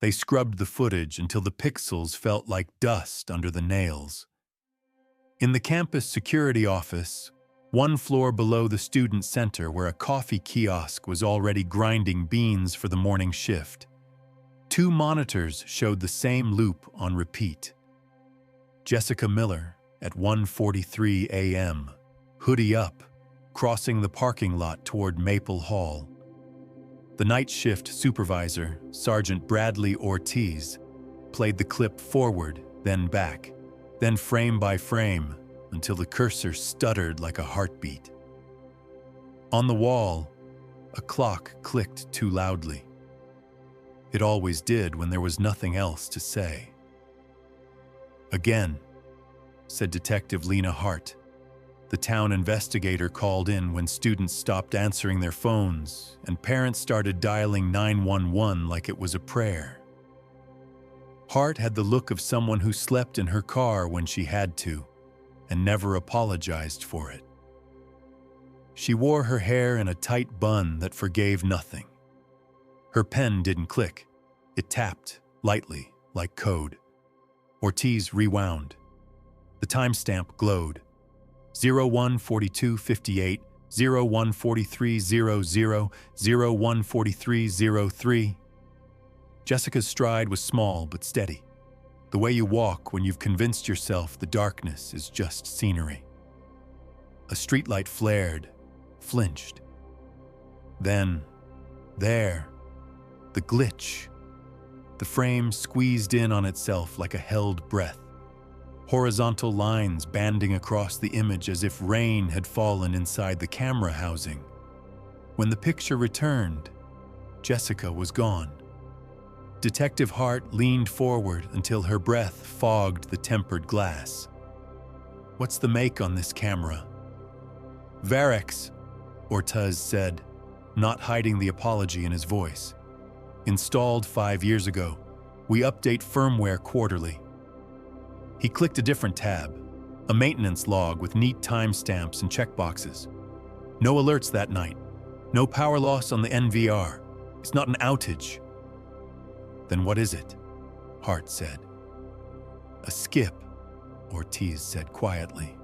They scrubbed the footage until the pixels felt like dust under the nails. In the campus security office, one floor below the student center where a coffee kiosk was already grinding beans for the morning shift, two monitors showed the same loop on repeat. Jessica Miller at 1:43 a.m., hoodie up, crossing the parking lot toward Maple Hall. The night shift supervisor, Sergeant Bradley Ortiz, played the clip forward, then back, then frame by frame, until the cursor stuttered like a heartbeat. On the wall, a clock clicked too loudly. It always did when there was nothing else to say. "Again," said Detective Lena Hart. The town investigator called in when students stopped answering their phones and parents started dialing 911 like it was a prayer. Hart had the look of someone who slept in her car when she had to and never apologized for it. She wore her hair in a tight bun that forgave nothing. Her pen didn't click. It tapped, lightly, like code. Ortiz rewound. The timestamp glowed. 01:42:58, 01:43:00, 01:43:03. Jessica's stride was small but steady. The way you walk when you've convinced yourself the darkness is just scenery. A streetlight flared, flinched. Then, there, the glitch. The frame squeezed in on itself like a held breath. Horizontal lines banding across the image as if rain had fallen inside the camera housing. When the picture returned, Jessica was gone. Detective Hart leaned forward until her breath fogged the tempered glass. "What's the make on this camera?" "Varex," Ortiz said, not hiding the apology in his voice. "Installed 5 years ago. We update firmware quarterly." He clicked a different tab, a maintenance log with neat timestamps and checkboxes. No alerts that night. No power loss on the NVR. It's not an outage. "Then what is it?" Hart said. "A skip," Ortiz said quietly.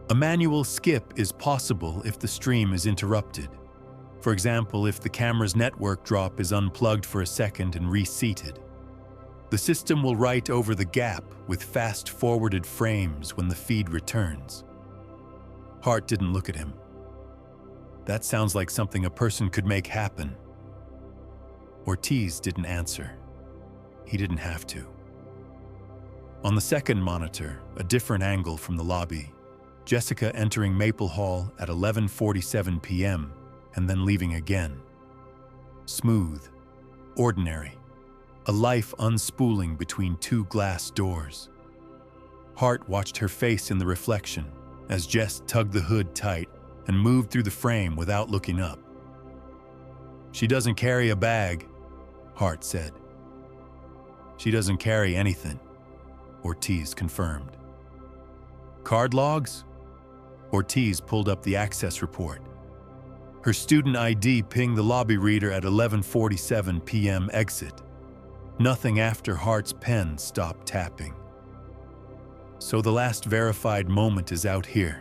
A manual skip is possible if the stream is interrupted. For example, if the camera's network drop is unplugged for a second and reseated. The system will write over the gap with fast-forwarded frames when the feed returns. Hart didn't look at him. "That sounds like something a person could make happen." Ortiz didn't answer. He didn't have to. On the second monitor, a different angle from the lobby, Jessica entering Maple Hall at 11:47 p.m. and then leaving again. Smooth, ordinary. A life unspooling between two glass doors. Hart watched her face in the reflection as Jess tugged the hood tight and moved through the frame without looking up. "She doesn't carry a bag," Hart said. "She doesn't carry anything," Ortiz confirmed. "Card logs?" Ortiz pulled up the access report. Her student ID pinged the lobby reader at 11:47 p.m. exit. Nothing after Hart's pen stopped tapping. "So the last verified moment is out here,"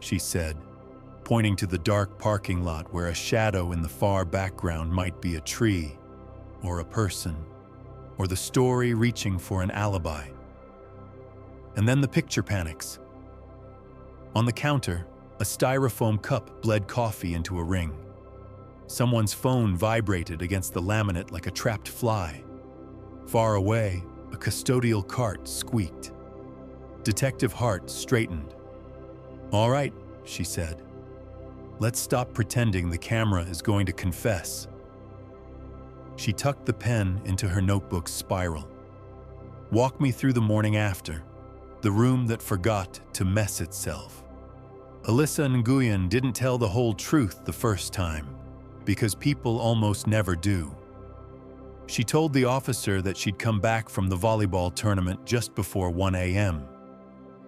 she said, pointing to the dark parking lot where a shadow in the far background might be a tree, or a person, or the story reaching for an alibi. And then the picture panics. On the counter, a styrofoam cup bled coffee into a ring. Someone's phone vibrated against the laminate like a trapped fly. Far away, a custodial cart squeaked. Detective Hart straightened. "All right," she said. "Let's stop pretending the camera is going to confess." She tucked the pen into her notebook's spiral. "Walk me through the morning after, the room that forgot to mess itself." Alyssa Nguyen didn't tell the whole truth the first time, because people almost never do. She told the officer that she'd come back from the volleyball tournament just before 1 a.m.,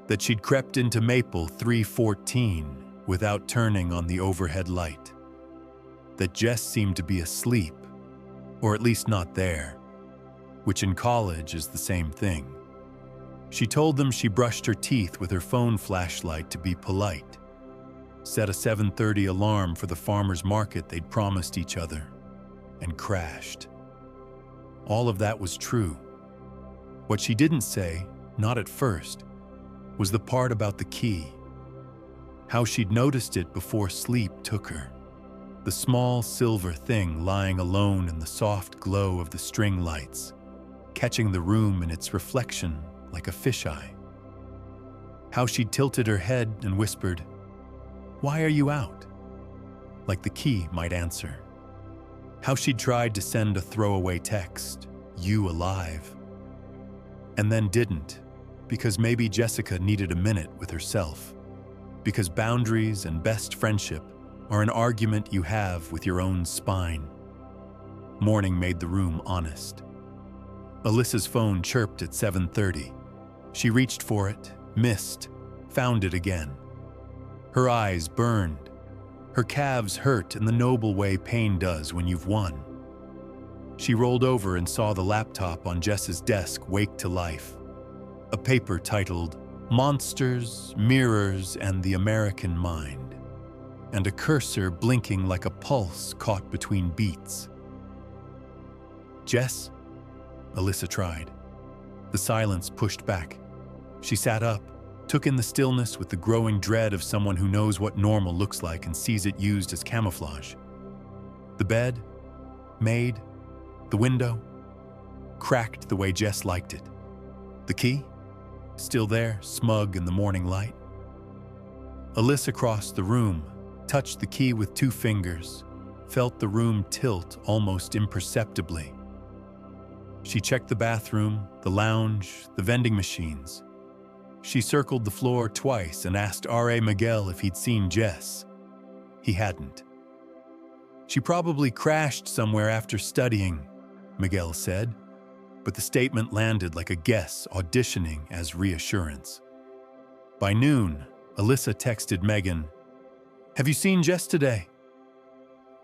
that she'd crept into Maple 3:14 without turning on the overhead light, that Jess seemed to be asleep, or at least not there, which in college is the same thing. She told them she brushed her teeth with her phone flashlight to be polite, set a 7:30 alarm for the farmer's market they'd promised each other, and crashed. All of that was true. What she didn't say, not at first, was the part about the key. How she'd noticed it before sleep took her. The small silver thing lying alone in the soft glow of the string lights, catching the room in its reflection like a fisheye. How she'd tilted her head and whispered, "Why are you out?" like the key might answer. How she'd tried to send a throwaway text, "You alive?" and then didn't, because maybe Jessica needed a minute with herself, because boundaries and best friendship are an argument you have with your own spine. Morning made the room honest. Alyssa's phone chirped at 7:30. She reached for it, missed, found it again. Her eyes burned. Her calves hurt in the noble way pain does when you've won. She rolled over and saw the laptop on Jess's desk wake to life. A paper titled "Monsters, Mirrors, and the American Mind," and a cursor blinking like a pulse caught between beats. "Jess?" Alyssa tried. The silence pushed back. She sat up, took in the stillness with the growing dread of someone who knows what normal looks like and sees it used as camouflage. The bed, made, the window, cracked the way Jess liked it. The key, still there, smug in the morning light. Alyssa crossed the room, touched the key with 2 fingers, felt the room tilt almost imperceptibly. She checked the bathroom, the lounge, the vending machines. She circled the floor twice and asked R.A. Miguel if he'd seen Jess. He hadn't. "She probably crashed somewhere after studying," Miguel said, but the statement landed like a guess auditioning as reassurance. By noon, Alyssa texted Megan, "Have you seen Jess today?"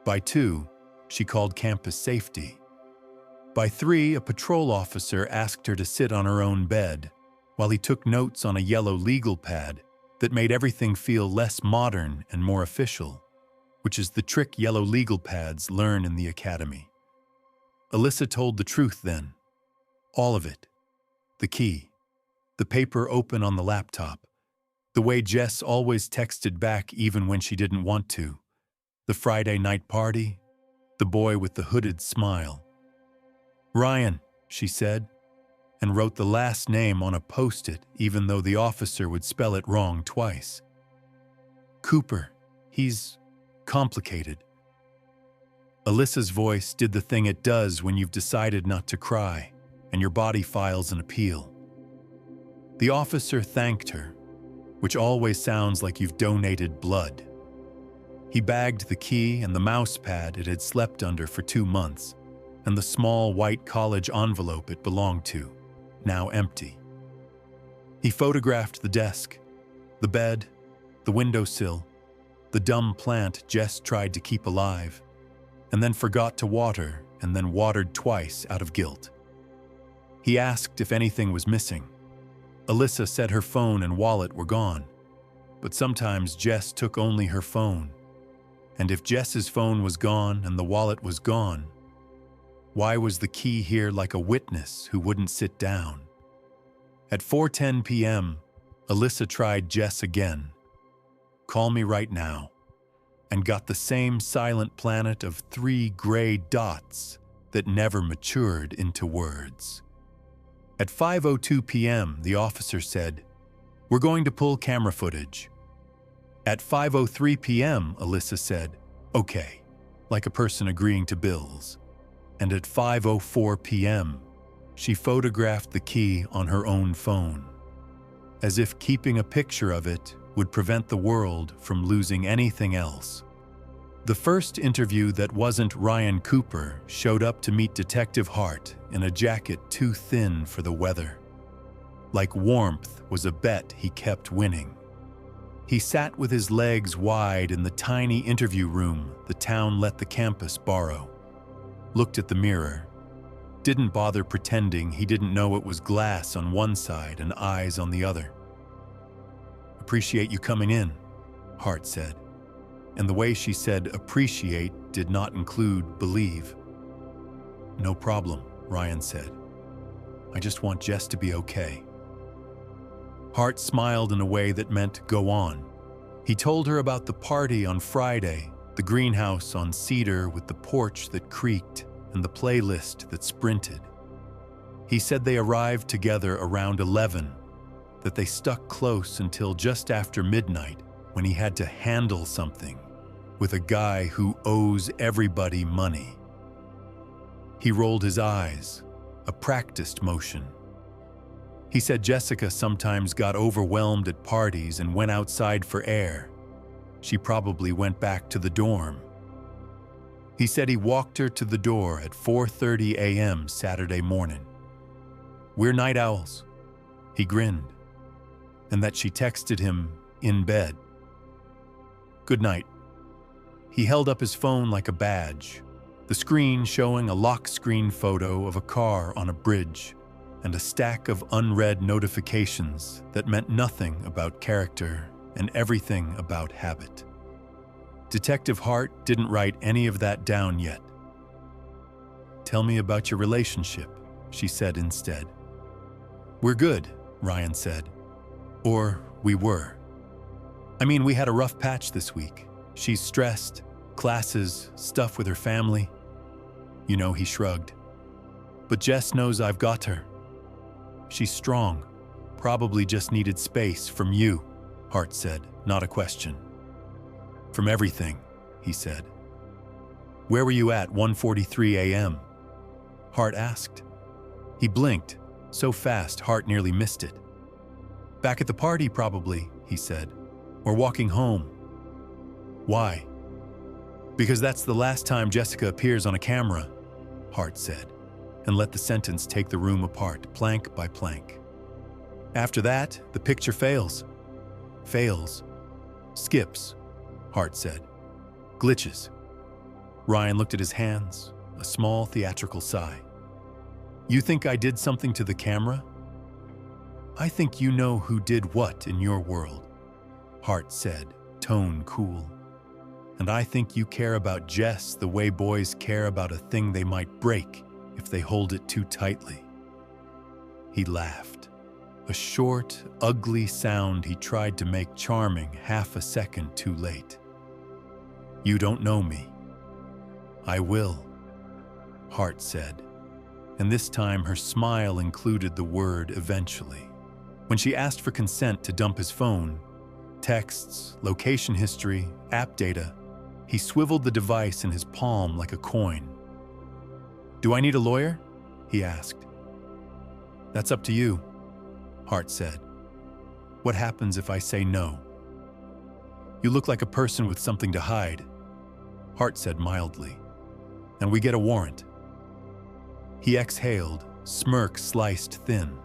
By 2, she called campus safety. By 3, a patrol officer asked her to sit on her own bed, while he took notes on a yellow legal pad that made everything feel less modern and more official, which is the trick yellow legal pads learn in the academy. Alyssa told the truth then. All of it. The key. The paper open on the laptop. The way Jess always texted back even when she didn't want to. The Friday night party. The boy with the hooded smile. "Ryan," she said, and wrote the last name on a post-it even though the officer would spell it wrong twice. "Cooper. He's complicated." Alyssa's voice did the thing it does when you've decided not to cry and your body files an appeal. The officer thanked her, which always sounds like you've donated blood. He bagged the key and the mouse pad it had slept under for 2 months, and the small white college envelope it belonged to, now empty. He photographed the desk, the bed, the windowsill, the dumb plant Jess tried to keep alive, and then forgot to water and then watered twice out of guilt. He asked if anything was missing. Alyssa said her phone and wallet were gone, but sometimes Jess took only her phone. And if Jess's phone was gone and the wallet was gone, why was the key here like a witness who wouldn't sit down? At 4:10 p.m., Alyssa tried Jess again. "Call me right now," and got the same silent planet of 3 gray dots that never matured into words. At 5:02 p.m., the officer said, "We're going to pull camera footage." At 5:03 p.m., Alyssa said, "Okay," like a person agreeing to bills. And at 5:04 p.m., she photographed the key on her own phone, as if keeping a picture of it would prevent the world from losing anything else. The first interview that wasn't Ryan Cooper showed up to meet Detective Hart in a jacket too thin for the weather. Like warmth was a bet he kept winning. He sat with his legs wide in the tiny interview room the town let the campus borrow. looked at the mirror, didn't bother pretending he didn't know it was glass on one side and eyes on the other. "Appreciate you coming in," Hart said. And the way she said appreciate did not include believe. "No problem," Ryan said. "I just want Jess to be okay." Hart smiled in a way that meant go on. He told her about the party on Friday, the greenhouse on Cedar with the porch that creaked and the playlist that sprinted. He said they arrived together around 11, that they stuck close until just after midnight when he had to handle something with a guy who owes everybody money. He rolled his eyes, a practiced motion. He said Jessica sometimes got overwhelmed at parties and went outside for air. She probably went back to the dorm. He said he walked her to the door at 4:30 a.m. Saturday morning. "We're night owls," he grinned, and that she texted him in bed. "Good night." He held up his phone like a badge, the screen showing a lock screen photo of a car on a bridge and a stack of unread notifications that meant nothing about character and everything about habit. Detective Hart didn't write any of that down yet. "Tell me about your relationship," she said instead. "We're good," Ryan said. "Or we were. I mean, we had a rough patch this week. She's stressed, classes, stuff with her family." "You know," he shrugged. "But Jess knows I've got her. She's strong, probably just needed space from you," Hart said, not a question. "From everything," he said. "Where were you at 1:43 a.m.? Hart asked. He blinked, so fast Hart nearly missed it. "Back at the party, probably," he said. "Or walking home." "Why?" "Because that's the last time Jessica appears on a camera," Hart said, and let the sentence take the room apart, plank by plank. "After that, the picture fails." "Fails." "Skips," Hart said. "Glitches." Ryan looked at his hands, a small theatrical sigh. "You think I did something to the camera?" "I think you know who did what in your world," Hart said, tone cool. "And I think you care about Jess the way boys care about a thing they might break if they hold it too tightly." He laughed, a short, ugly sound he tried to make charming half a second too late. "You don't know me." "I will," Hart said, and this time her smile included the word eventually. When she asked for consent to dump his phone, texts, location history, app data, he swiveled the device in his palm like a coin. "Do I need a lawyer?" he asked. "That's up to you," Hart said. "What happens if I say no?" "You look like a person with something to hide," Hart said mildly. "And we get a warrant." He exhaled, smirk sliced thin.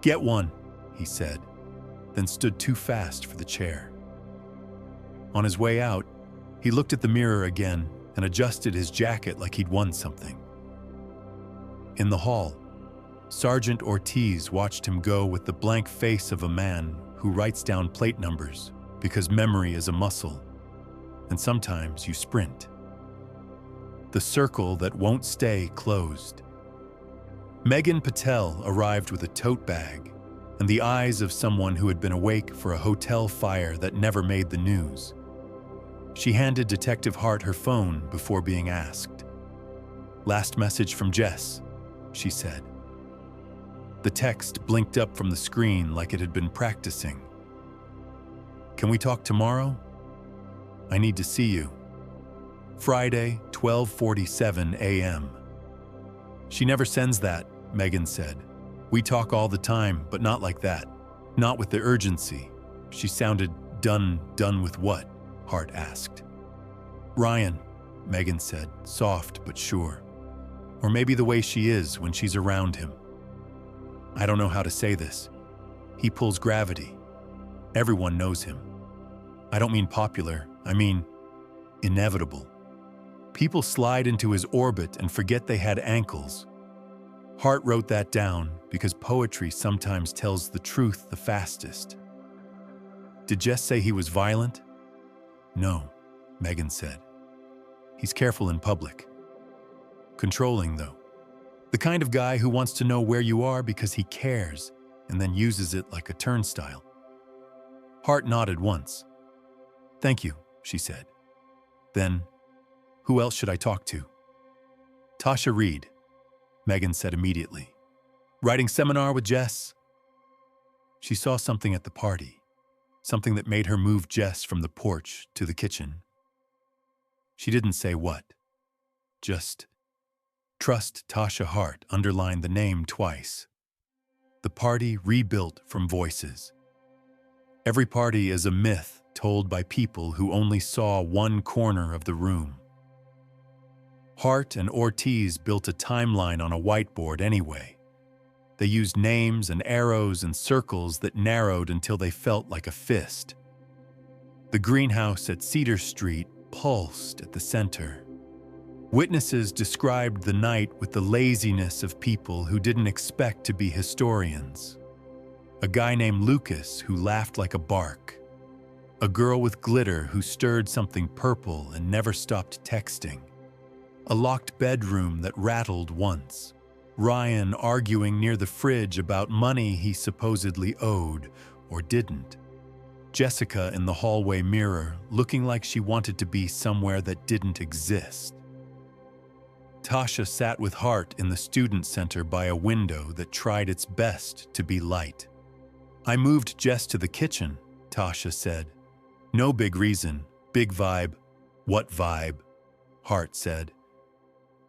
"Get one," he said, then stood too fast for the chair. On his way out, he looked at the mirror again and adjusted his jacket like he'd won something. In the hall, Sergeant Ortiz watched him go with the blank face of a man who writes down plate numbers because memory is a muscle, and sometimes you sprint. The circle that won't stay closed. Megan Patel arrived with a tote bag and the eyes of someone who had been awake for a hotel fire that never made the news. She handed Detective Hart her phone before being asked. "Last message from Jess," she said. The text blinked up from the screen like it had been practicing. "Can we talk tomorrow? I need to see you. Friday, 12:47 a.m. "She never sends that," Megan said. "We talk all the time, but not like that. Not with the urgency." She sounded done with what? Hart asked. "Ryan," Megan said, soft but sure. "Or maybe the way she is when she's around him. I don't know how to say this. He pulls gravity. Everyone knows him. I don't mean popular, I mean inevitable. People slide into his orbit and forget they had ankles. Hart wrote that down because poetry sometimes tells the truth the fastest. Did Jess say he was violent? No, Megan said. He's careful in public. Controlling, though. The kind of guy who wants to know where you are because he cares and then uses it like a turnstile. Hart nodded once. Thank you, she said. Then, who else should I talk to? Tasha Reed, Megan said immediately. Writing seminar with Jess? She saw something at the party, something that made her move Jess from the porch to the kitchen. She didn't say what. Just, trust Tasha Hart underlined the name twice. The party rebuilt from voices. Every party is a myth told by people who only saw one corner of the room. Hart and Ortiz built a timeline on a whiteboard anyway. They used names and arrows and circles that narrowed until they felt like a fist. The greenhouse at Cedar Street pulsed at the center. Witnesses described the night with the laziness of people who didn't expect to be historians. A guy named Lucas who laughed like a bark. A girl with glitter who stirred something purple and never stopped texting. A locked bedroom that rattled once. Ryan arguing near the fridge about money he supposedly owed or didn't. Jessica in the hallway mirror looking like she wanted to be somewhere that didn't exist. Tasha sat with Hart in the student center by a window that tried its best to be light. I moved Jess to the kitchen, Tasha said. No big reason, big vibe. What vibe? Hart said.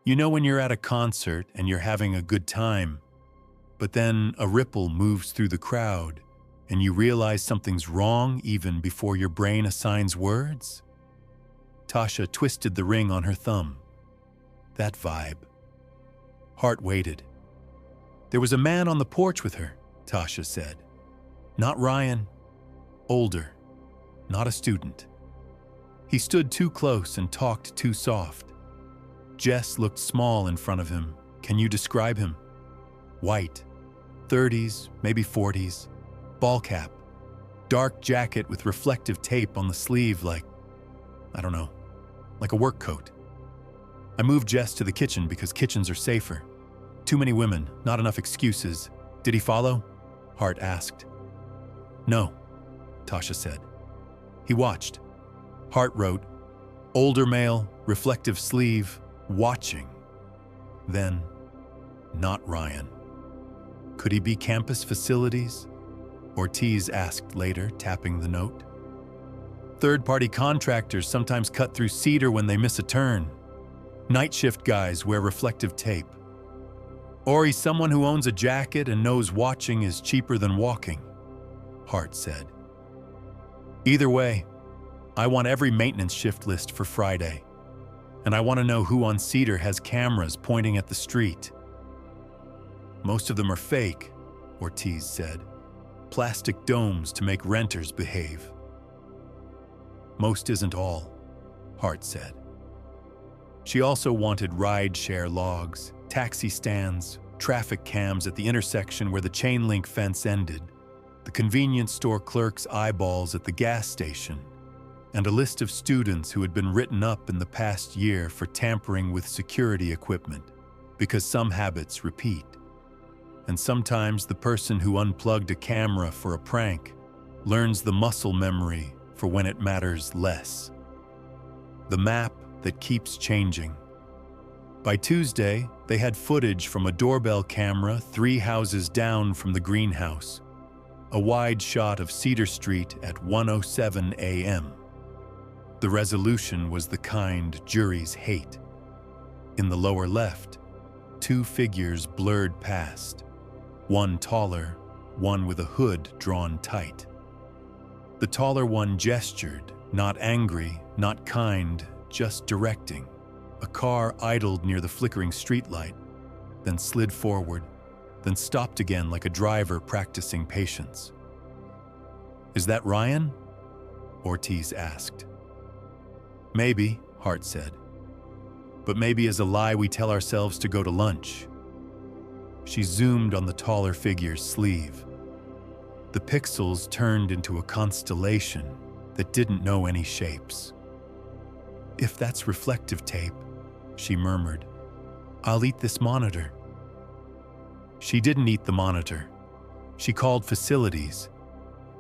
You know when you're at a concert and you're having a good time, but then a ripple moves through the crowd and you realize something's wrong even before your brain assigns words? Tasha twisted the ring on her thumb. That vibe. Hart waited. There was a man on the porch with her, Tasha said. Not Ryan. Older. Not a student. He stood too close and talked too soft. Jess looked small in front of him. Can you describe him? White. 30s, maybe 40s. Ball cap. Dark jacket with reflective tape on the sleeve like a work coat. I moved Jess to the kitchen because kitchens are safer. Too many women, not enough excuses. Did he follow? Hart asked. No, Tasha said. He watched. Hart wrote, older male, reflective sleeve, watching. Then, not Ryan. Could he be campus facilities? Ortiz asked later, tapping the note. Third-party contractors sometimes cut through cedar when they miss a turn. Night shift guys wear reflective tape. Or he's someone who owns a jacket and knows watching is cheaper than walking, Hart said. Either way, I want every maintenance shift list for Friday. And I want to know who on Cedar has cameras pointing at the street. Most of them are fake, Ortiz said. Plastic domes to make renters behave. Most isn't all, Hart said. She also wanted ride-share logs, taxi stands, traffic cams at the intersection where the chain-link fence ended, the convenience store clerk's eyeballs at the gas station, and a list of students who had been written up in the past year for tampering with security equipment, because some habits repeat. And sometimes the person who unplugged a camera for a prank learns the muscle memory for when it matters less. The map that keeps changing. By Tuesday, they had footage from a doorbell camera 3 houses down from the greenhouse, a wide shot of Cedar Street at 1:07 a.m. The resolution was the kind juries hate. In the lower left, 2 figures blurred past, one taller, one with a hood drawn tight. The taller one gestured, not angry, not kind, just directing. A car idled near the flickering streetlight, then slid forward, then stopped again like a driver practicing patience. Is that Ryan? Ortiz asked. Maybe, Hart said. but maybe as a lie we tell ourselves to go to lunch. She zoomed on the taller figure's sleeve. The pixels turned into a constellation that didn't know any shapes. "If that's reflective tape," she murmured, "I'll eat this monitor." She didn't eat the monitor. She called facilities.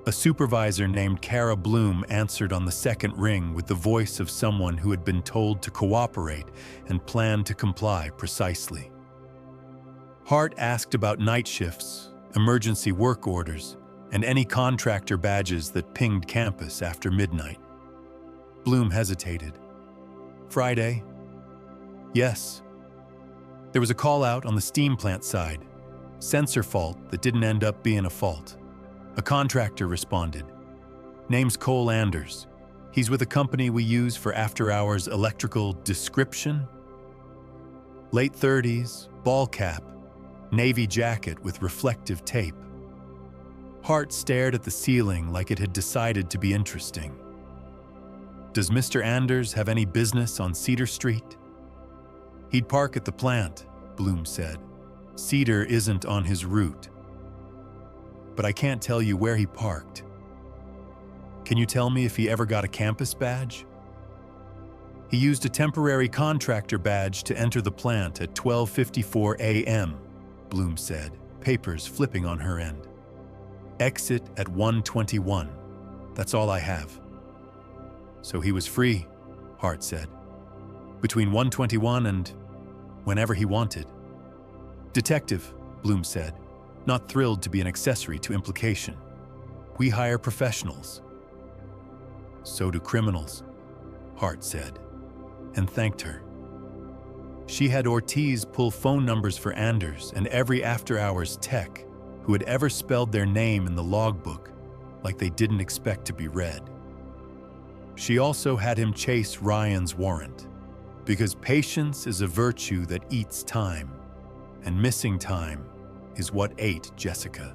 A supervisor named Kara Bloom answered on the second ring with the voice of someone who had been told to cooperate and planned to comply precisely. Hart asked about night shifts, emergency work orders, and any contractor badges that pinged campus after midnight. Bloom hesitated. "Friday?" "Yes." There was a call out on the steam plant side. Sensor fault that didn't end up being a fault. A contractor responded. "Name's Cole Anders. He's with a company we use for after-hours electrical description." Late 30s, ball cap, navy jacket with reflective tape. Hart stared at the ceiling like it had decided to be interesting. "Does Mr. Anders have any business on Cedar Street?" "He'd park at the plant," Bloom said. "Cedar isn't on his route." "But I can't tell you where he parked." "Can you tell me if he ever got a campus badge?" "He used a temporary contractor badge to enter the plant at 12:54 a.m., Bloom said, papers flipping on her end. "Exit at 1:21. That's all I have." "So he was free," Hart said. "Between 1:21 and whenever he wanted." "Detective," Bloom said, not thrilled to be an accessory to implication. "We hire professionals." "So do criminals," Hart said, and thanked her. She had Ortiz pull phone numbers for Anders and every after-hours tech who had ever spelled their name in the logbook like they didn't expect to be read. She also had him chase Ryan's warrant, because patience is a virtue that eats time, and missing time is what ate Jessica.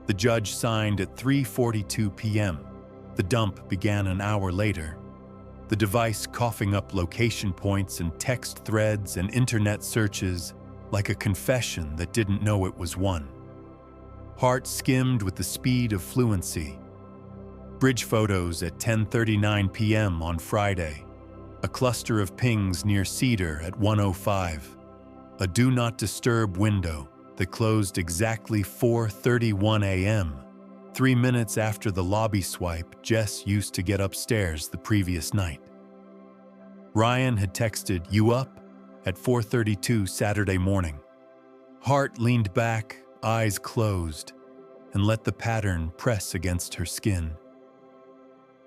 The judge signed at 3:42 p.m. The dump began an hour later, the device coughing up location points and text threads and internet searches like a confession that didn't know it was one. Hart skimmed with the speed of fluency. Bridge photos at 10:39 p.m. on Friday, a cluster of pings near Cedar at 1:05, a do not disturb window that closed exactly 4:31 a.m., 3 minutes after the lobby swipe Jess used to get upstairs the previous night. Ryan had texted, "You up?" at 4:32 Saturday morning. Hart leaned back, eyes closed, and let the pattern press against her skin.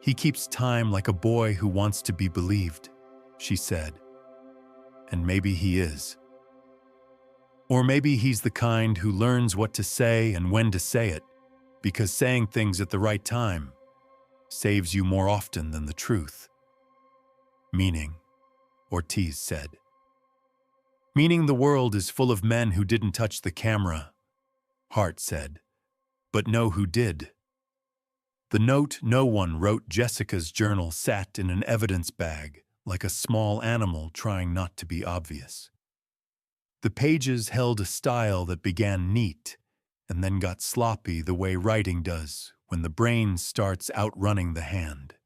"He keeps time like a boy who wants to be believed," she said. And maybe he is. Or maybe he's the kind who learns what to say and when to say it, because saying things at the right time saves you more often than the truth. "Meaning," Ortiz said. "Meaning the world is full of men who didn't touch the camera," Hart said, "but know who did." The note no one wrote Jessica's journal sat in an evidence bag like a small animal trying not to be obvious. The pages held a style that began neat and then got sloppy the way writing does when the brain starts outrunning the hand.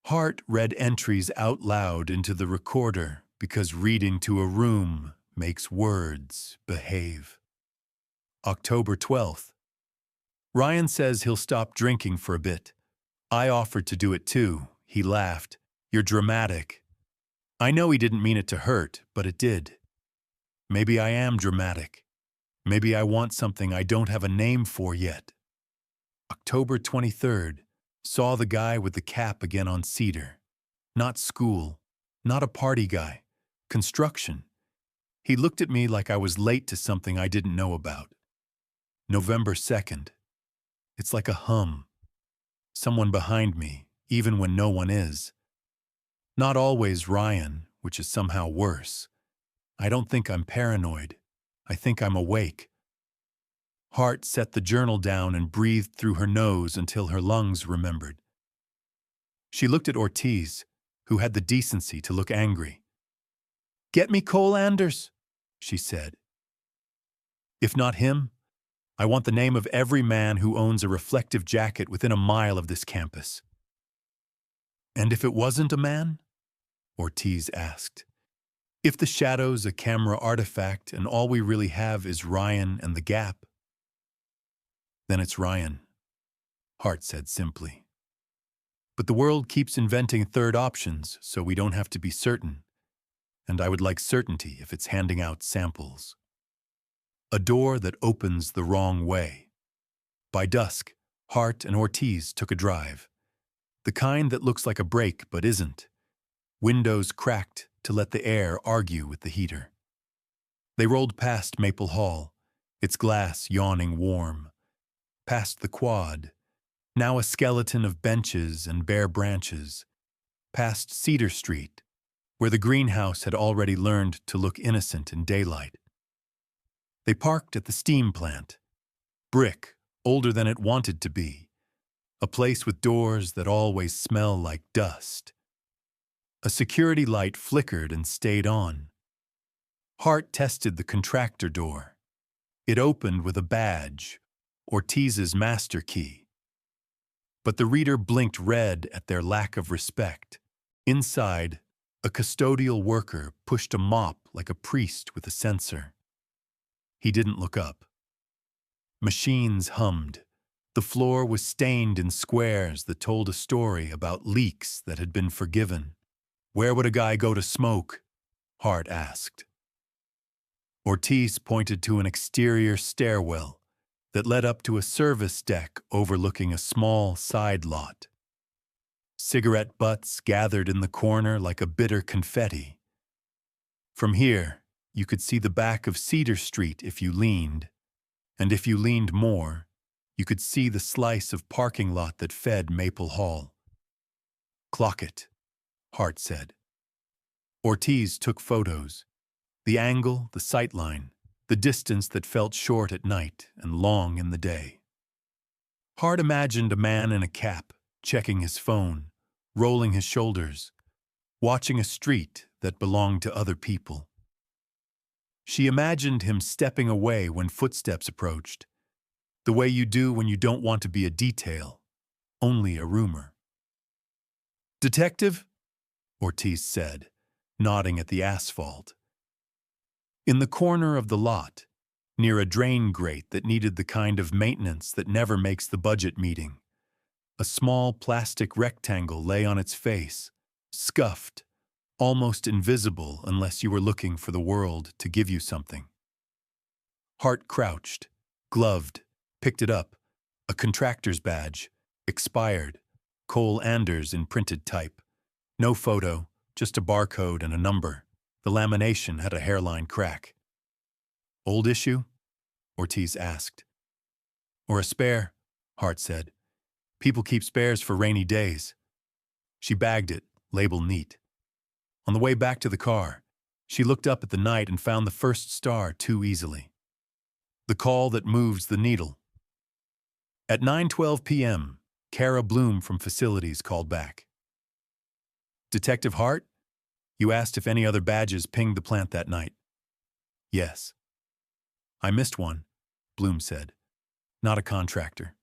Hart read entries out loud into the recorder because reading to a room makes words behave. October 12th. Ryan says he'll stop drinking for a bit. I offered to do it too. He laughed. "You're dramatic." I know he didn't mean it to hurt, but it did. Maybe I am dramatic. Maybe I want something I don't have a name for yet. October 23rd. Saw the guy with the cap again on Cedar. Not school. Not a party guy. Construction. He looked at me like I was late to something I didn't know about. November 2nd. It's like a hum. Someone behind me, even when no one is. Not always Ryan, which is somehow worse. I don't think I'm paranoid. I think I'm awake. Hart set the journal down and breathed through her nose until her lungs remembered. She looked at Ortiz, who had the decency to look angry. "Get me Cole Anders," she said. "If not him, I want the name of every man who owns a reflective jacket within a mile of this campus." "And if it wasn't a man?" Ortiz asked. "If the shadow's a camera artifact and all we really have is Ryan and the gap?" "Then it's Ryan," Hart said simply. "But the world keeps inventing third options, so we don't have to be certain. And I would like certainty if it's handing out samples. A door that opens the wrong way." By dusk, Hart and Ortiz took a drive. The kind that looks like a break but isn't. Windows cracked to let the air argue with the heater. They rolled past Maple Hall, its glass yawning warm. Past the quad, now a skeleton of benches and bare branches. Past Cedar Street, where the greenhouse had already learned to look innocent in daylight. They parked at the steam plant. Brick, older than it wanted to be. A place with doors that always smell like dust. A security light flickered and stayed on. Hart tested the contractor door. It opened with a badge, Ortiz's master key. But the reader blinked red at their lack of respect. Inside, a custodial worker pushed a mop like a priest with a censer. He didn't look up. Machines hummed. The floor was stained in squares that told a story about leaks that had been forgiven. "Where would a guy go to smoke?" Hart asked. Ortiz pointed to an exterior stairwell that led up to a service deck overlooking a small side lot. Cigarette butts gathered in the corner like a bitter confetti. From here, you could see the back of Cedar Street if you leaned, and if you leaned more, you could see the slice of parking lot that fed Maple Hall. "Clock it," Hart said. Ortiz took photos. The angle, the sightline, the distance that felt short at night and long in the day. Hart imagined a man in a cap, checking his phone, rolling his shoulders, watching a street that belonged to other people. She imagined him stepping away when footsteps approached, the way you do when you don't want to be a detail, only a rumor. "Detective?" Ortiz said, nodding at the asphalt. In the corner of the lot, near a drain grate that needed the kind of maintenance that never makes the budget meeting, a small plastic rectangle lay on its face, scuffed, almost invisible unless you were looking for the world to give you something. Hart crouched, gloved, picked it up, a contractor's badge, expired, Cole Anders in printed type. No photo, just a barcode and a number. The lamination had a hairline crack. "Old issue?" Ortiz asked. "Or a spare?" Hart said. "People keep spares for rainy days." She bagged it, label neat. On the way back to the car, she looked up at the night and found the first star too easily. The call that moves the needle. At 9:12 p.m., Kara Bloom from facilities called back. "Detective Hart? You asked if any other badges pinged the plant that night." "Yes." "I missed one," Bloom said. "Not a contractor.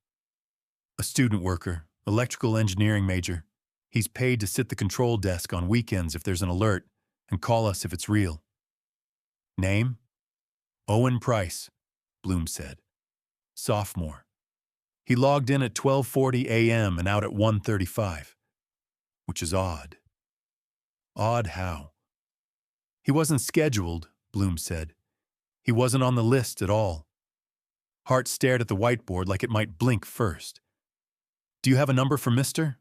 A student worker, electrical engineering major. He's paid to sit the control desk on weekends if there's an alert and call us if it's real." "Name?" "Owen Price," Bloom said. "Sophomore. He logged in at 12:40 a.m. and out at 1:35, which is odd." "Odd how?" "He wasn't scheduled," Bloom said. "He wasn't on the list at all." Hart stared at the whiteboard like it might blink first. "Do you have a number for Mr.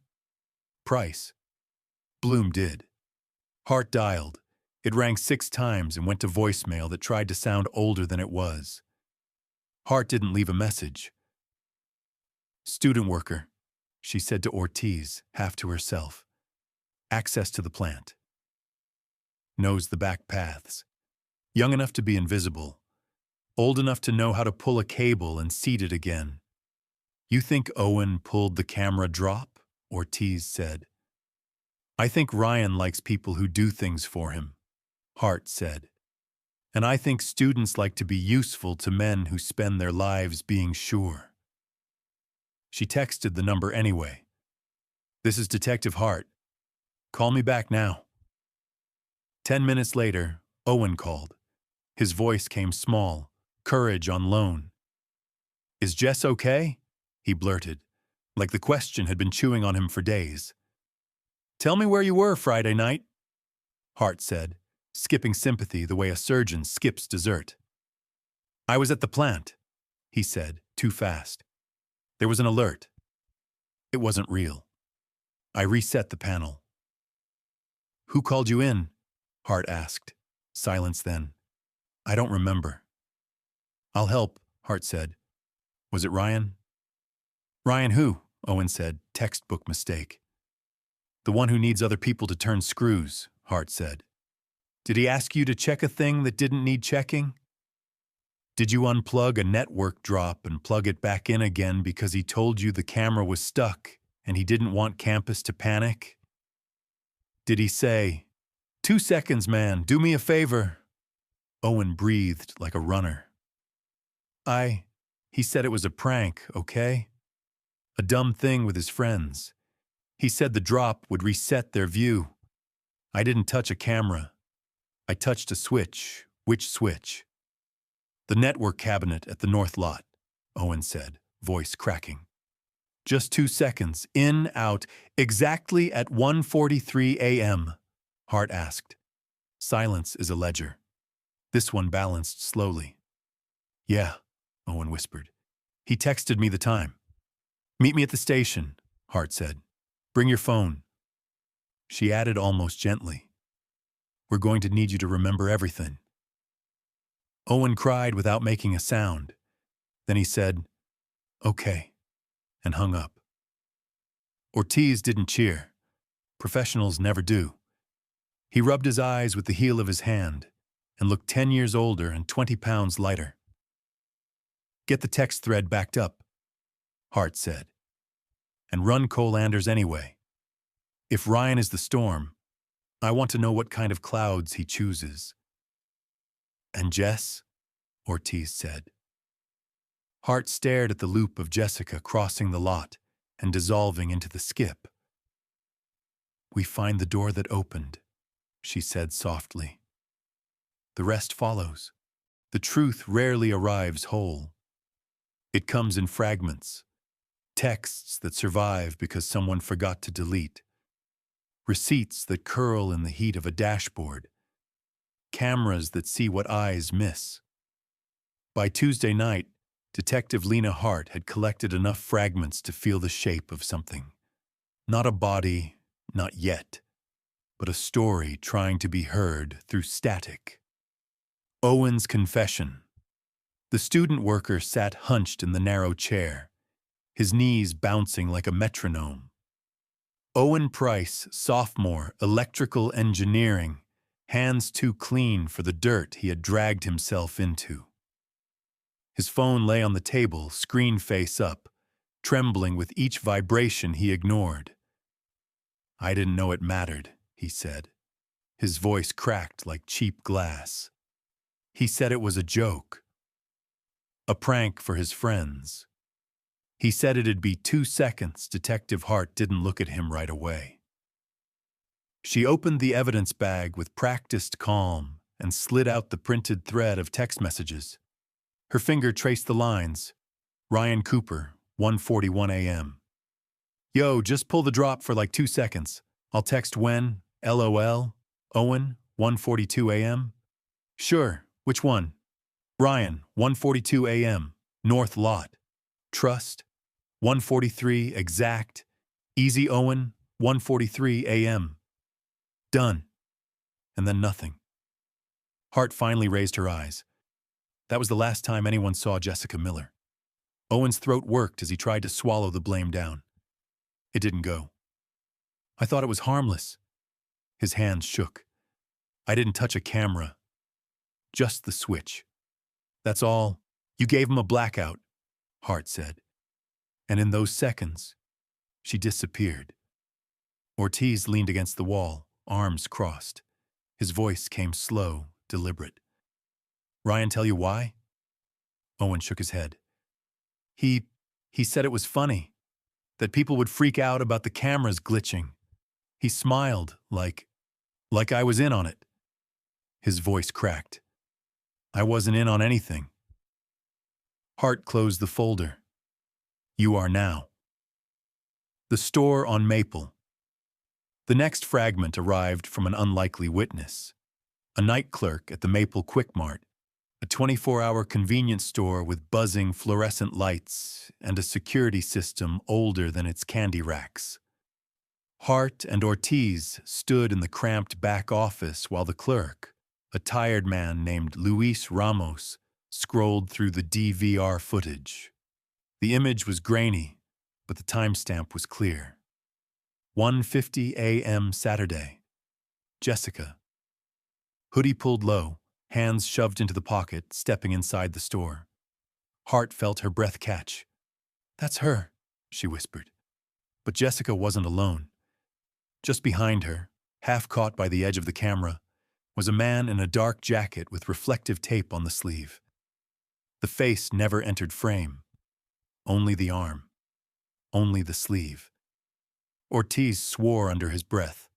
Price?" Bloom did. Hart dialed. It rang 6 times and went to voicemail that tried to sound older than it was. Hart didn't leave a message. "Student worker," she said to Ortiz, half to herself. "Access to the plant. Knows the back paths. Young enough to be invisible. Old enough to know how to pull a cable and seat it again." "You think Owen pulled the camera drop?" Ortiz said. "I think Ryan likes people who do things for him." Hart said. And I think students like to be useful to men who spend their lives being sure. She texted the number anyway. This is Detective Hart. Call me back now. 10 minutes later, Owen called. His voice came small, courage on loan. Is Jess okay? He blurted, like the question had been chewing on him for days. Tell me where you were Friday night, Hart said, skipping sympathy the way a surgeon skips dessert. I was at the plant, he said, too fast. There was an alert. It wasn't real. I reset the panel. Who called you in? Hart asked. Silence then. I don't remember. I'll help, Hart said. Was it Ryan? Ryan who? Owen said, textbook mistake. The one who needs other people to turn screws, Hart said. Did he ask you to check a thing that didn't need checking? Did you unplug a network drop and plug it back in again because he told you the camera was stuck and he didn't want campus to panic? Did he say, 2 seconds, man, do me a favor? Owen breathed like a runner. He said it was a prank, okay? A dumb thing with his friends. He said the drop would reset their view. I didn't touch a camera. I touched a switch. Which switch? The network cabinet at the north lot, Owen said, voice cracking. Just 2 seconds, in, out, exactly at 1:43 a.m., Hart asked. Silence is a ledger. This one balanced slowly. Yeah, Owen whispered. He texted me the time. Meet me at the station, Hart said. Bring your phone. She added almost gently. We're going to need you to remember everything. Owen cried without making a sound. Then he said, okay, and hung up. Ortiz didn't cheer. Professionals never do. He rubbed his eyes with the heel of his hand and looked 10 years older and 20 pounds lighter. Get the text thread backed up, Hart said, and run Cole Anders anyway. If Ryan is the storm, I want to know what kind of clouds he chooses. And Jess? Ortiz said. Hart stared at the loop of Jessica crossing the lot and dissolving into the skip. We find the door that opened, she said softly. The rest follows. The truth rarely arrives whole. It comes in fragments, texts that survive because someone forgot to delete, receipts that curl in the heat of a dashboard, cameras that see what eyes miss. By Tuesday night, Detective Lena Hart had collected enough fragments to feel the shape of something. Not a body, not yet, but a story trying to be heard through static. Owen's confession. The student worker sat hunched in the narrow chair, his knees bouncing like a metronome. Owen Price, sophomore, electrical engineering, hands too clean for the dirt he had dragged himself into. His phone lay on the table, screen face up, trembling with each vibration he ignored. I didn't know it mattered, he said. His voice cracked like cheap glass. He said it was a joke. A prank for his friends. He said it'd be 2 seconds. Detective Hart didn't look at him right away. She opened the evidence bag with practiced calm and slid out the printed thread of text messages. Her finger traced the lines. Ryan Cooper, 1:41 a.m. Yo, just pull the drop for like 2 seconds. I'll text when, LOL. Owen, 1:42 a.m. Sure, which one? Ryan, 1:42 a.m. North Lot. Trust, 1:43 exact. Easy Owen, 1:43 a.m. Done. And then nothing. Hart finally raised her eyes. That was the last time anyone saw Jessica Miller. Owen's throat worked as he tried to swallow the blame down. It didn't go. I thought it was harmless. His hands shook. I didn't touch a camera. Just the switch. That's all. You gave him a blackout, Hart said. And in those seconds, she disappeared. Ortiz leaned against the wall, arms crossed. His voice came slow, deliberate. Ryan tell you why? Owen shook his head. He said it was funny, that people would freak out about the cameras glitching. He smiled, like I was in on it. His voice cracked. I wasn't in on anything. Hart closed the folder. You are now. The store on Maple. The next fragment arrived from an unlikely witness. A night clerk at the Maple Quick Mart, a 24-hour convenience store with buzzing fluorescent lights and a security system older than its candy racks. Hart and Ortiz stood in the cramped back office while the clerk, a tired man named Luis Ramos, scrolled through the DVR footage. The image was grainy, but the timestamp was clear. 1:50 a.m. Saturday. Jessica. Hoodie pulled low, hands shoved into the pocket, stepping inside the store. Hart felt her breath catch. That's her, she whispered. But Jessica wasn't alone. Just behind her, half caught by the edge of the camera, was a man in a dark jacket with reflective tape on the sleeve. The face never entered frame. Only the arm. Only the sleeve. Ortiz swore under his breath.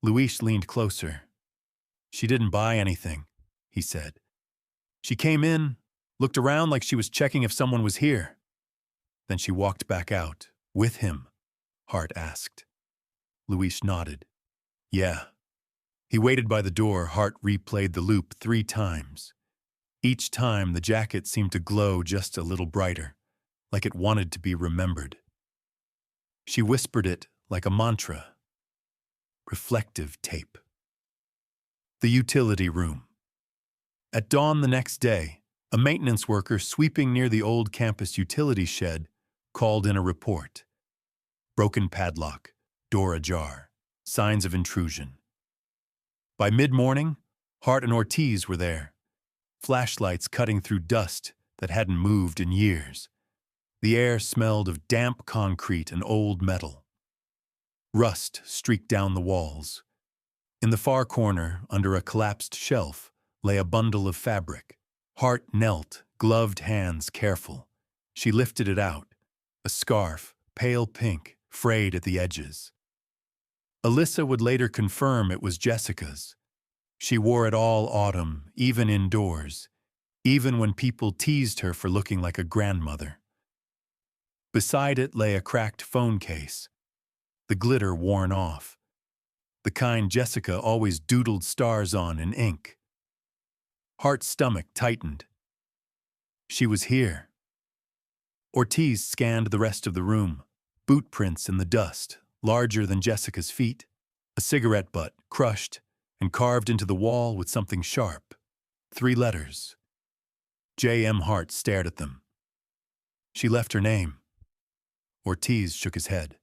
Luis leaned closer. She didn't buy anything, he said. She came in, looked around like she was checking if someone was here. Then she walked back out, with him, Hart asked. Luis nodded. Yeah. He waited by the door. Hart replayed the loop 3 times. Each time, the jacket seemed to glow just a little brighter, like it wanted to be remembered. She whispered it like a mantra. Reflective tape. The utility room. At dawn the next day, a maintenance worker sweeping near the old campus utility shed called in a report. Broken padlock, door ajar, signs of intrusion. By mid-morning, Hart and Ortiz were there, flashlights cutting through dust that hadn't moved in years. The air smelled of damp concrete and old metal. Rust streaked down the walls. In the far corner, under a collapsed shelf, lay a bundle of fabric. Hart knelt, gloved hands careful. She lifted it out, a scarf, pale pink, frayed at the edges. Alyssa would later confirm it was Jessica's. She wore it all autumn, even indoors, even when people teased her for looking like a grandmother. Beside it lay a cracked phone case, the glitter worn off, the kind Jessica always doodled stars on in ink. Hart's stomach tightened. She was here. Ortiz scanned the rest of the room, boot prints in the dust, larger than Jessica's feet, a cigarette butt crushed and carved into the wall with something sharp. 3 letters. J.M. Hart stared at them. She left her name. Ortiz shook his head.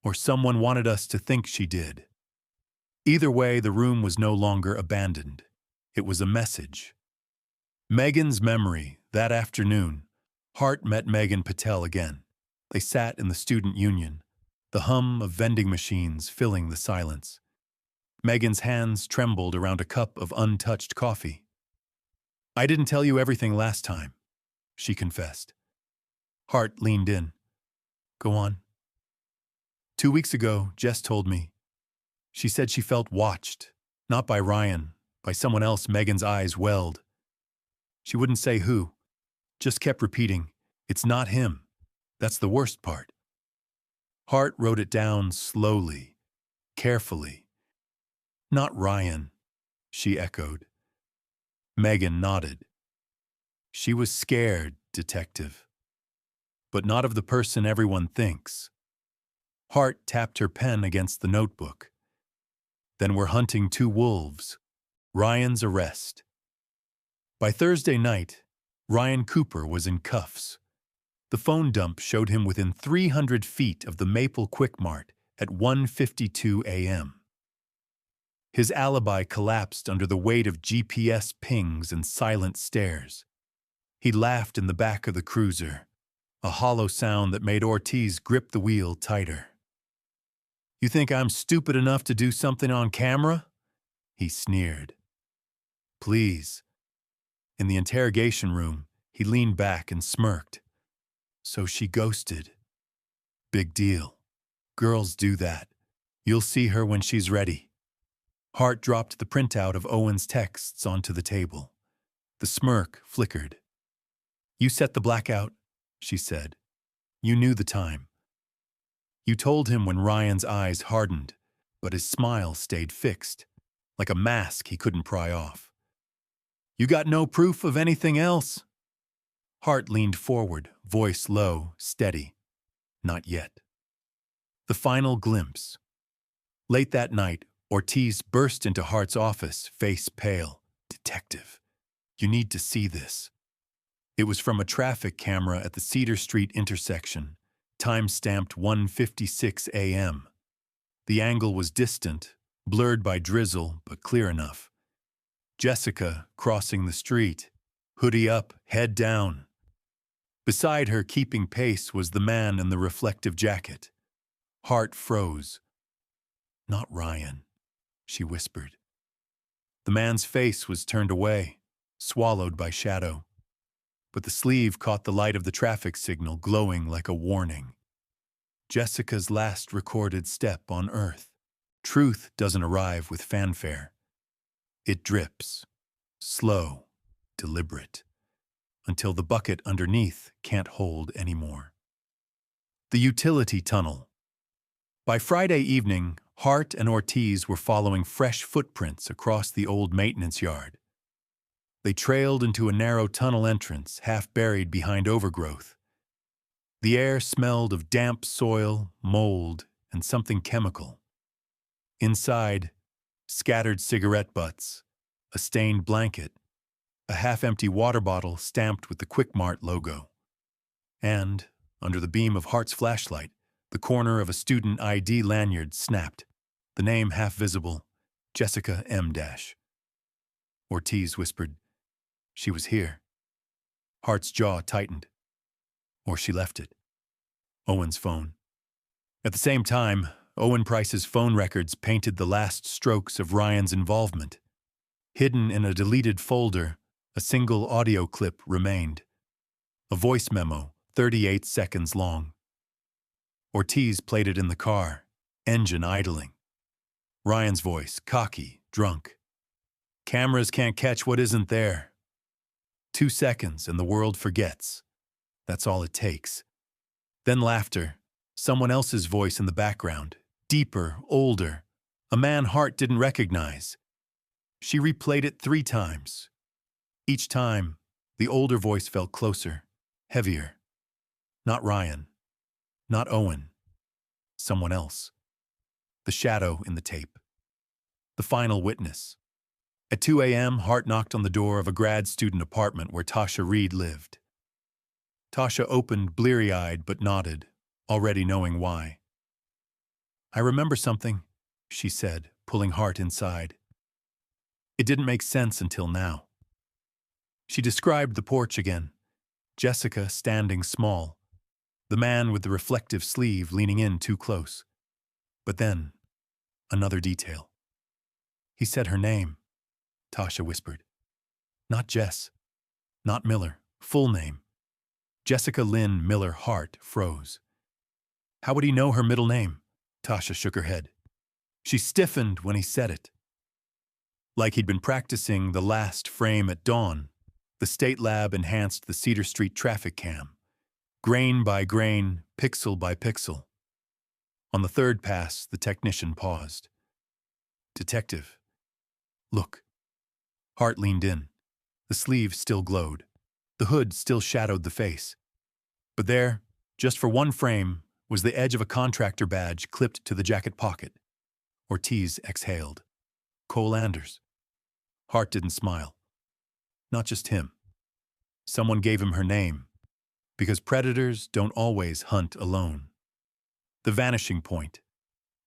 Or someone wanted us to think she did. Either way, the room was no longer abandoned. It was a message. Megan's memory. That afternoon, Hart met Megan Patel again. They sat in the student union, the hum of vending machines filling the silence. Megan's hands trembled around a cup of untouched coffee. I didn't tell you everything last time, she confessed. Hart leaned in. Go on. 2 weeks ago, Jess told me. She said she felt watched, not by Ryan, by someone else. Megan's eyes welled. She wouldn't say who, just kept repeating, it's not him. That's the worst part. Hart wrote it down slowly, carefully. Not Ryan, she echoed. Megan nodded. She was scared, detective. But not of the person everyone thinks. Hart tapped her pen against the notebook. Then we're hunting 2 wolves. Ryan's arrest. By Thursday night, Ryan Cooper was in cuffs. The phone dump showed him within 300 feet of the Maple Quick Mart at 1:52 a.m. His alibi collapsed under the weight of GPS pings and silent stares. He laughed in the back of the cruiser, a hollow sound that made Ortiz grip the wheel tighter. You think I'm stupid enough to do something on camera? he sneered. Please. In the interrogation room, he leaned back and smirked. So she ghosted. Big deal. Girls do that. You'll see her when she's ready. Hart dropped the printout of Owen's texts onto the table. The smirk flickered. You set the blackout, she said. You knew the time. You told him when Ryan's eyes hardened, but his smile stayed fixed, like a mask he couldn't pry off. You got no proof of anything else? Hart leaned forward, voice low, steady. Not yet. The final glimpse. Late that night, Ortiz burst into Hart's office, face pale. Detective, you need to see this. It was from a traffic camera at the Cedar Street intersection, time-stamped 1:56 a.m. The angle was distant, blurred by drizzle, but clear enough. Jessica crossing the street, hoodie up, head down. Beside her, keeping pace, was the man in the reflective jacket. Hart froze. Not Ryan, she whispered. The man's face was turned away, swallowed by shadow. But the sleeve caught the light of the traffic signal, glowing like a warning. Jessica's last recorded step on Earth. Truth doesn't arrive with fanfare. It drips, slow, deliberate, until the bucket underneath can't hold anymore. The utility tunnel. By Friday evening, Hart and Ortiz were following fresh footprints across the old maintenance yard. They trailed into a narrow tunnel entrance, half buried behind overgrowth. The air smelled of damp soil, mold, and something chemical. Inside, scattered cigarette butts, a stained blanket, a half-empty water bottle stamped with the Quick Mart logo. And, under the beam of Hart's flashlight, the corner of a student ID lanyard snapped, the name half visible, Jessica M. Ortiz whispered, she was here. Hart's jaw tightened. Or she left it. Owen's phone. At the same time, Owen Price's phone records painted the last strokes of Ryan's involvement. Hidden in a deleted folder, a single audio clip remained. A voice memo, 38 seconds long. Ortiz played it in the car, engine idling. Ryan's voice, cocky, drunk. Cameras can't catch what isn't there. 2 seconds and the world forgets. That's all it takes. Then laughter, someone else's voice in the background, deeper, older, a man Hart didn't recognize. She replayed it 3 times. Each time, the older voice felt closer, heavier. Not Ryan, not Owen, someone else. The shadow in the tape. The final witness. At 2 a.m., Hart knocked on the door of a grad student apartment where Tasha Reed lived. Tasha opened bleary-eyed but nodded, already knowing why. I remember something, she said, pulling Hart inside. It didn't make sense until now. She described the porch again, Jessica standing small, the man with the reflective sleeve leaning in too close. But then, another detail. He said her name, Tasha whispered. Not Jess, not Miller, full name. Jessica Lynn Miller Hart froze. How would he know her middle name? Tasha shook her head. She stiffened when he said it. Like he'd been practicing the last frame at dawn, the state lab enhanced the Cedar Street traffic cam. Grain by grain, pixel by pixel. On the third pass, the technician paused. Detective. Look. Hart leaned in. The sleeve still glowed. The hood still shadowed the face. But there, just for one frame, was the edge of a contractor badge clipped to the jacket pocket. Ortiz exhaled. Cole Anders. Hart didn't smile. Not just him. Someone gave him her name, because predators don't always hunt alone. The vanishing point.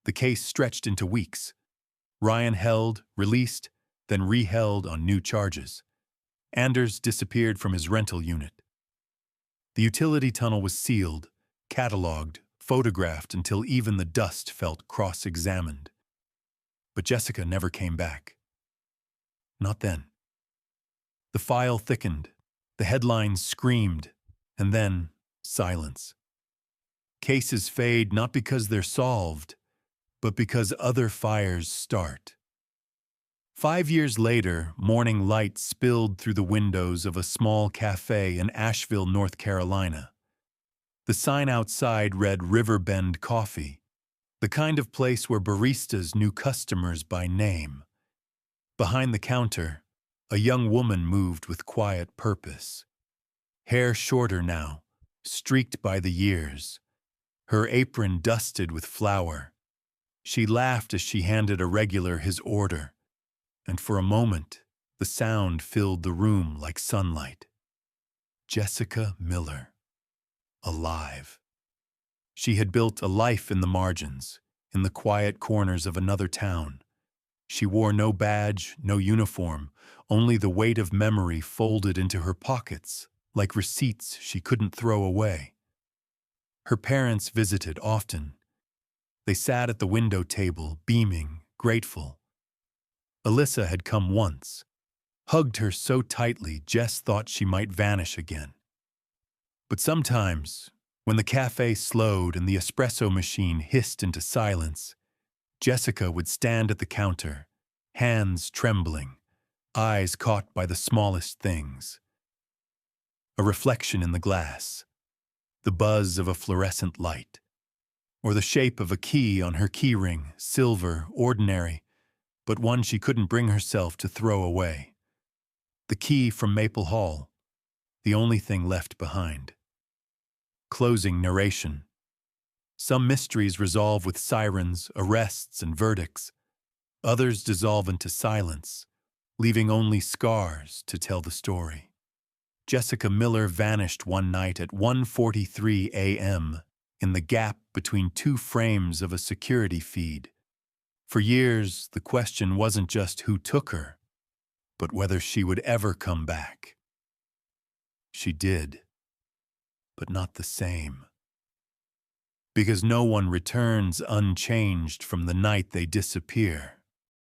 The case stretched into weeks. Ryan held, released, then re-held on new charges. Anders disappeared from his rental unit. The utility tunnel was sealed, cataloged, photographed until even the dust felt cross-examined. But Jessica never came back. not then. The file thickened, the headlines screamed, and then silence. Cases fade not because they're solved, but because other fires start. 5 years later, morning light spilled through the windows of a small cafe in Asheville, North Carolina. The sign outside read Riverbend Coffee, the kind of place where baristas knew customers by name. Behind the counter, a young woman moved with quiet purpose. Hair shorter now, streaked by the years. Her apron dusted with flour. She laughed as she handed a regular his order, and for a moment, the sound filled the room like sunlight. Jessica Miller. Alive. She had built a life in the margins, in the quiet corners of another town. She wore no badge, no uniform, only the weight of memory folded into her pockets, like receipts she couldn't throw away. Her parents visited often. They sat at the window table, beaming, grateful. Alyssa had come once, hugged her so tightly Jess thought she might vanish again. But sometimes, when the cafe slowed and the espresso machine hissed into silence, Jessica would stand at the counter, hands trembling, eyes caught by the smallest things. A reflection in the glass, the buzz of a fluorescent light, or the shape of a key on her keyring, silver, ordinary, but one she couldn't bring herself to throw away. The key from Maple Hall, the only thing left behind. Closing narration. Some mysteries resolve with sirens, arrests, and verdicts. Others dissolve into silence, leaving only scars to tell the story. Jessica Miller vanished one night at 1:43 a.m. in the gap between two frames of a security feed. For years, the question wasn't just who took her, but whether she would ever come back. She did, but not the same. Because no one returns unchanged from the night they disappear.